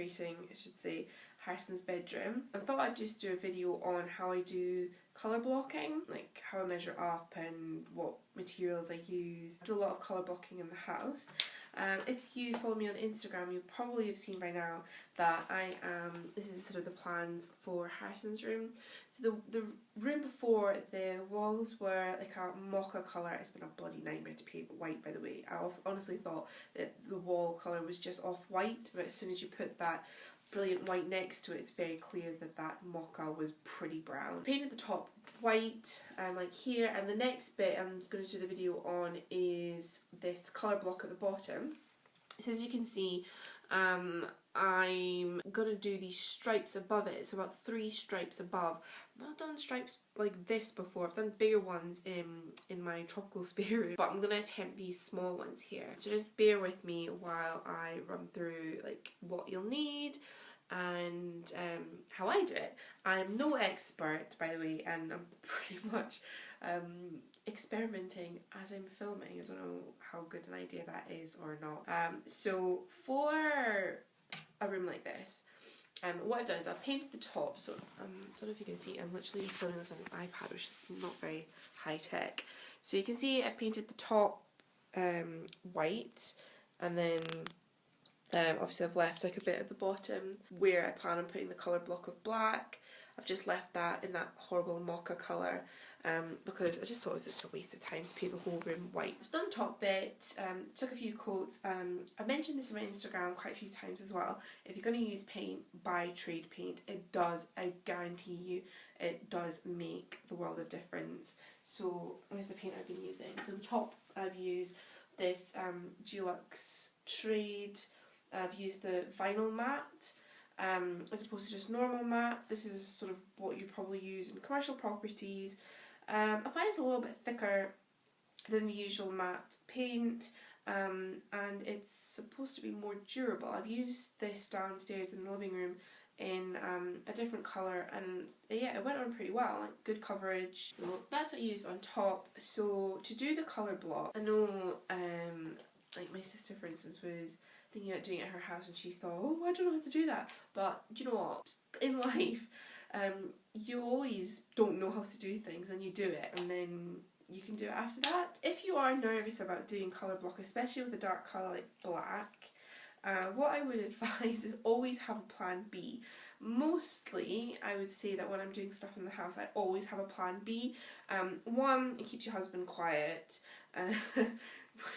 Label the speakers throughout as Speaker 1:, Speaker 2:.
Speaker 1: decorating, I should say, Harrison's bedroom. I thought I'd just do a video on how I do colour blocking, like how I measure up and what materials I use. I do a lot of colour blocking in the house. If you follow me on Instagram, you probably have seen by now that this is sort of the plans for Harrison's room. So the room before, the walls were like a mocha colour. It's been a bloody nightmare to paint white, by the way. I honestly thought that the wall colour was just off-white, but as soon as you put that brilliant white next to it, it's very clear that that mocha was pretty brown. Painted the top white, like here, and the next bit I'm going to do the video on is this colour block at the bottom. So as you can see, I'm going to do these stripes above it, so about 3 stripes above. I've not done stripes like this before. I've done bigger ones in my tropical spare room, but I'm going to attempt these small ones here. So just bear with me while I run through like what you'll need and how I do it. I'm no expert, by the way, and I'm pretty much experimenting as I'm filming. I don't know how good an idea that is or not. So for a room like this, what I've done is I've painted the top. So I don't know if you can see, I'm literally filming this on an iPad, which is not very high tech. So you can see I've painted the top white, and then obviously I've left like a bit at the bottom where I plan on putting the colour block of black. I've just left that in that horrible mocha colour because I just thought it was just a waste of time to paint the whole room white. So done the top bit, took a few coats. I mentioned this on my Instagram quite a few times as well. If you're going to use paint, buy trade paint. It does, I guarantee you, it does make the world of difference. So where's the paint I've been using? So the top I've used this Dulux Trade. I've used the vinyl matte as opposed to just normal matte. This is sort of what you probably use in commercial properties. I find it's a little bit thicker than the usual matte paint, and it's supposed to be more durable. I've used this downstairs in the living room in a different colour, and yeah, it went on pretty well, like good coverage. So that's what I used on top. So to do the colour block, I know like my sister, for instance, was thinking about doing it at her house, and she thought, oh, I don't know how to do that. But do you know what? In life, you always don't know how to do things, and you do it, and then you can do it after that. If you are nervous about doing colour block, especially with a dark colour like black, what I would advise is always have a plan B. Mostly, I would say that when I'm doing stuff in the house, I always have a plan B. One, it keeps your husband quiet.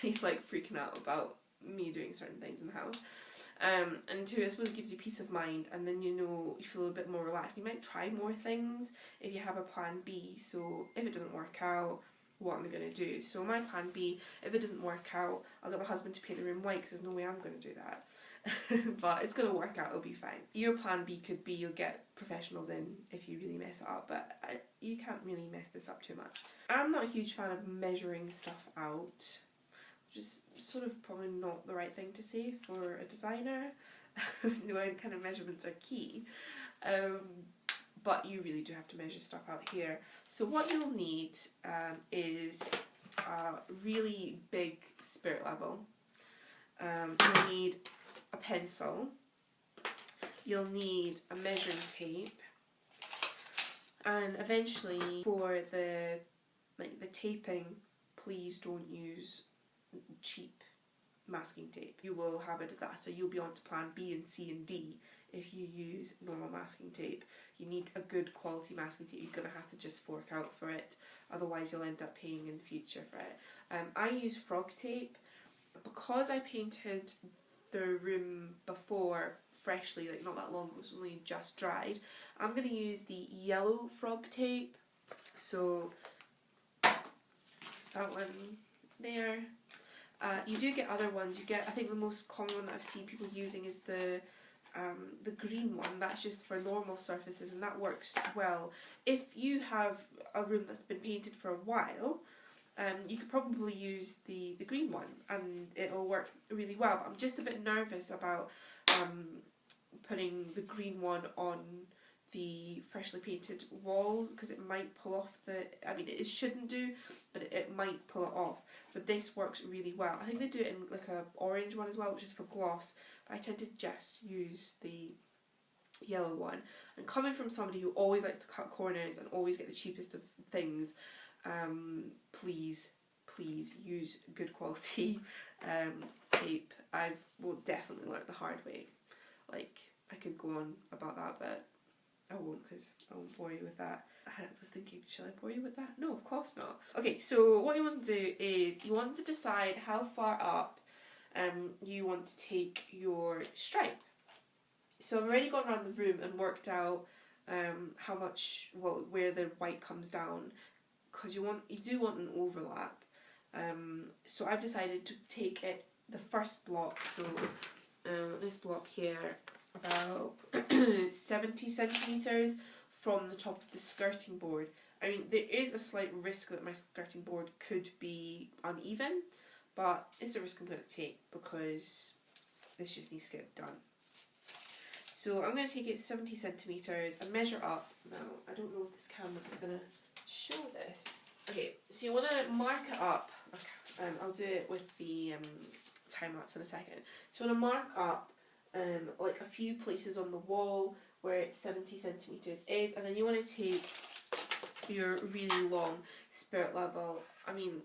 Speaker 1: He's like freaking out about me doing certain things in the house. And 2, I suppose it gives you peace of mind, and then you feel a bit more relaxed. You might try more things if you have a plan B. So if it doesn't work out, what am I going to do? So my plan B, if it doesn't work out, I'll get my husband to paint the room white, because there's no way I'm going to do that. But it's going to work out, it'll be fine. Your plan B could be you'll get professionals in if you really mess it up, but you can't really mess this up too much. I'm not a huge fan of measuring stuff out. Just sort of probably not the right thing to say for a designer when kind of measurements are key. But you really do have to measure stuff out here. So what you'll need is a really big spirit level. You'll need a pencil. You'll need a measuring tape. And eventually for the taping, please don't use cheap masking tape. You will have a disaster. You'll be on to plan B and C and D if you use normal masking tape. You need a good quality masking tape. You're going to have to just fork out for it, otherwise you'll end up paying in the future for it. I use frog tape. Because I painted the room before freshly, like not that long ago, it was only just dried, I'm going to use the yellow frog tape. So it's that one there. You do get other ones. You get, I think the most common one that I've seen people using is the green one. That's just for normal surfaces, and that works well. If you have a room that's been painted for a while, you could probably use the green one, and it'll work really well. But I'm just a bit nervous about putting the green one on the freshly painted walls because it might pull off I mean it shouldn't do, but it might pull it off. But this works really well. I think they do it in like a orange one as well, which is for gloss, but I tend to just use the yellow one. And coming from somebody who always likes to cut corners and always get the cheapest of things, please use good quality tape. I will definitely learn the hard way. Like, I could go on about that, but I won't, because I won't bore you with that. I was thinking, shall I bore you with that? No, of course not. Okay, so what you want to do is you want to decide how far up you want to take your stripe. So I've already gone around the room and worked out how much, well, where the white comes down, because you do want an overlap. So I've decided to take it the first block, so this block here, about 70 centimetres from the top of the skirting board. I mean, there is a slight risk that my skirting board could be uneven, but it's a risk I'm going to take because this just needs to get done. So I'm going to take it 70 centimetres and measure up. Now, I don't know if this camera is going to show this. Okay, so you want to mark it up. Okay, I'll do it with the time lapse in a second. So you want to mark up like a few places on the wall where 70 centimetres is, and then you want to take your really long spirit level. I mean,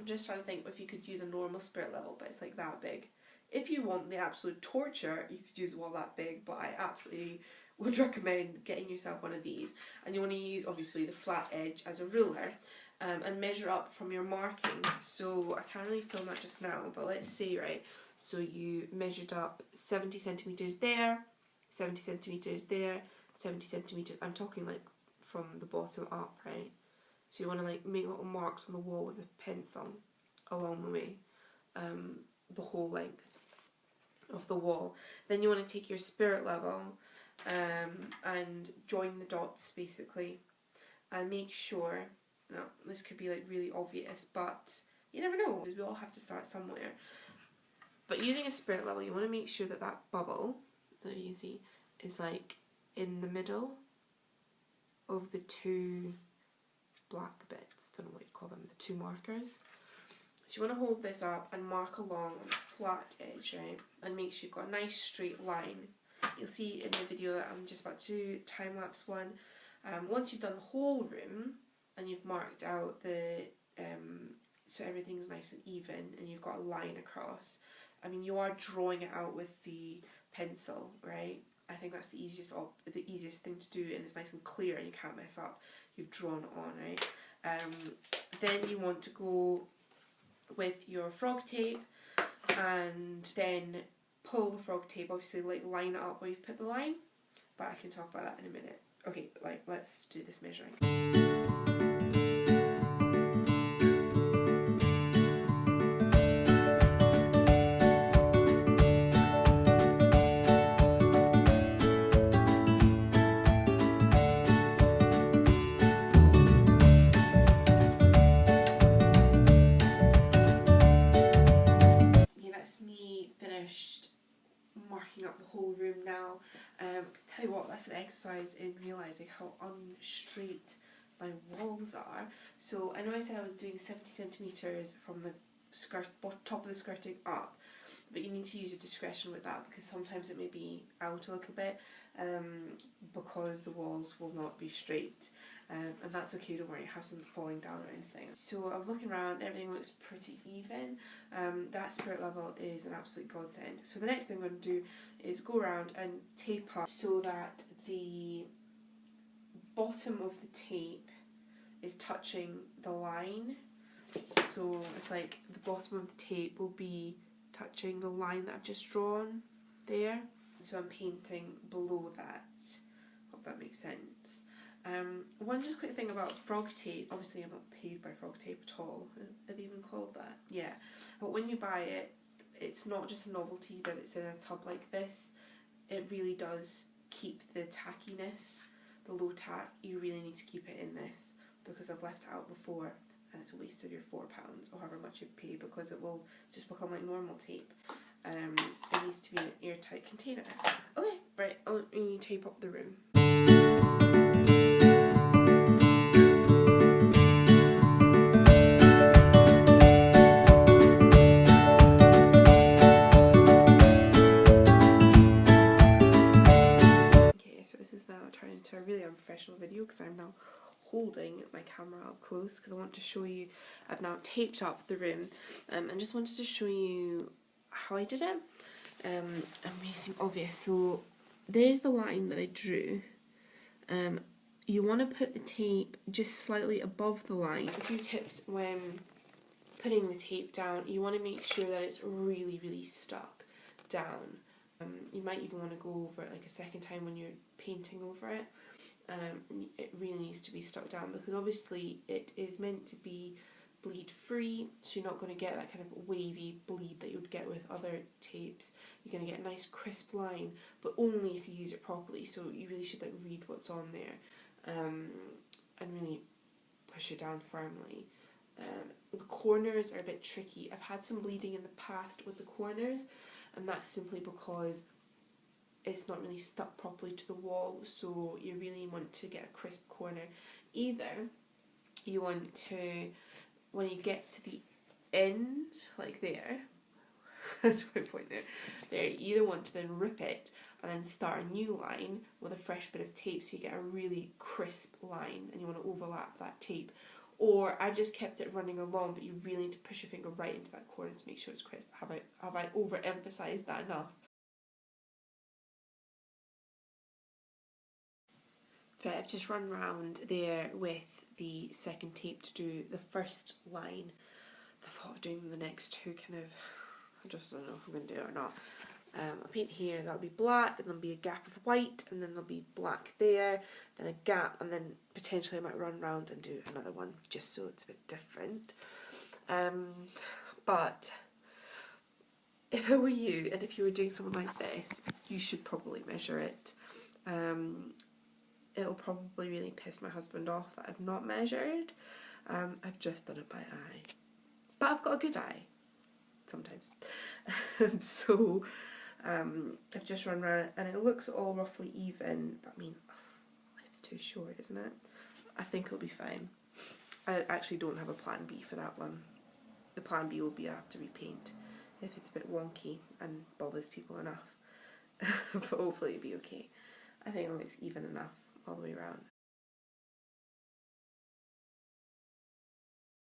Speaker 1: I'm just trying to think if you could use a normal spirit level, but it's like that big. If you want the absolute torture, you could use one that big, but I absolutely would recommend getting yourself one of these. And you want to use, obviously, the flat edge as a ruler, and measure up from your markings. So I can't really film that just now, but let's say, right, so you measured up 70 centimetres there, 70 centimetres there, 70 centimetres, I'm talking like from the bottom up, right? So you want to like make little marks on the wall with a pencil along the way, the whole length of the wall. Then you want to take your spirit level and join the dots basically, and make sure, now this could be like really obvious, but you never know because we all have to start somewhere. But using a spirit level, you want to make sure that that bubble, that you can see, is like in the middle of the two black bits. I don't know what you call them, the two markers. So you want to hold this up and mark along on the flat edge, right? And make sure you've got a nice straight line. You'll see in the video that I'm just about to do, the time-lapse one. Once you've done the whole room and you've marked out the, so everything's nice and even and you've got a line across, I mean, you are drawing it out with the pencil, right? I think that's the easiest thing to do, and it's nice and clear and you can't mess up. You've drawn it on, right? Then you want to go with your frog tape and then pull the frog tape, obviously like line it up where you've put the line, but I can talk about that in a minute. Okay, like let's do this measuring. Marking up the whole room now. Tell you what, that's an exercise in realising how unstraight my walls are. So I know I said I was doing 70 centimetres from the top of the skirting up, but you need to use your discretion with that because sometimes it may be out a little bit because the walls will not be straight. And that's okay, don't worry, it hasn't falling down or anything. So I'm looking around, everything looks pretty even. That spirit level is an absolute godsend. So the next thing I'm going to do is go around and tape up so that the bottom of the tape is touching the line. So it's like the bottom of the tape will be touching the line that I've just drawn there. So I'm painting below that. Hope that makes sense. One just quick thing about frog tape, obviously I'm not paid by frog tape at all, are they even called that? Yeah, but when you buy it, it's not just a novelty that it's in a tub like this, it really does keep the tackiness, the low tack, you really need to keep it in this, because I've left it out before and it's a waste of your £4 or however much you pay, because it will just become like normal tape. It needs to be in an airtight container. Okay, right, let me tape up the room. holding my camera up close because I want to show you. I've now taped up the room and just wanted to show you how I did it. It may seem obvious. So there's the line that I drew. You want to put the tape just slightly above the line. A few tips when putting the tape down, you want to make sure that it's really, really stuck down. You might even want to go over it like a second time when you're painting over it. It really needs to be stuck down because obviously it is meant to be bleed free, so you're not going to get that kind of wavy bleed that you would get with other tapes. You're going to get a nice crisp line, but only if you use it properly, so you really should like read what's on there and really push it down firmly. The corners are a bit tricky. I've had some bleeding in the past with the corners, and that's simply because it's not really stuck properly to the wall, so you really want to get a crisp corner. Either you want to, when you get to the end, like there, how do I point there, you either want to then rip it and then start a new line with a fresh bit of tape so you get a really crisp line and you want to overlap that tape. Or I just kept it running along, but you really need to push your finger right into that corner to make sure it's crisp. Have I overemphasised that enough? Right, I've just run round there with the second tape to do the first line. The thought of doing the next two kind of, I just don't know if I'm going to do it or not. I'll paint here, that'll be black, and there'll be a gap of white, and then there'll be black there, then a gap, and then potentially I might run round and do another one, just so it's a bit different. But if I were you, and if you were doing something like this, you should probably measure it. It'll probably really piss my husband off that I've not measured. I've just done it by eye. But I've got a good eye. Sometimes. So I've just run around it and it looks all roughly even, but I mean, life's too short, isn't it? I think it'll be fine. I actually don't have a plan B for that one. The plan B will be I have to repaint if it's a bit wonky and bothers people enough. But hopefully it'll be okay. I think it looks even enough all the way around.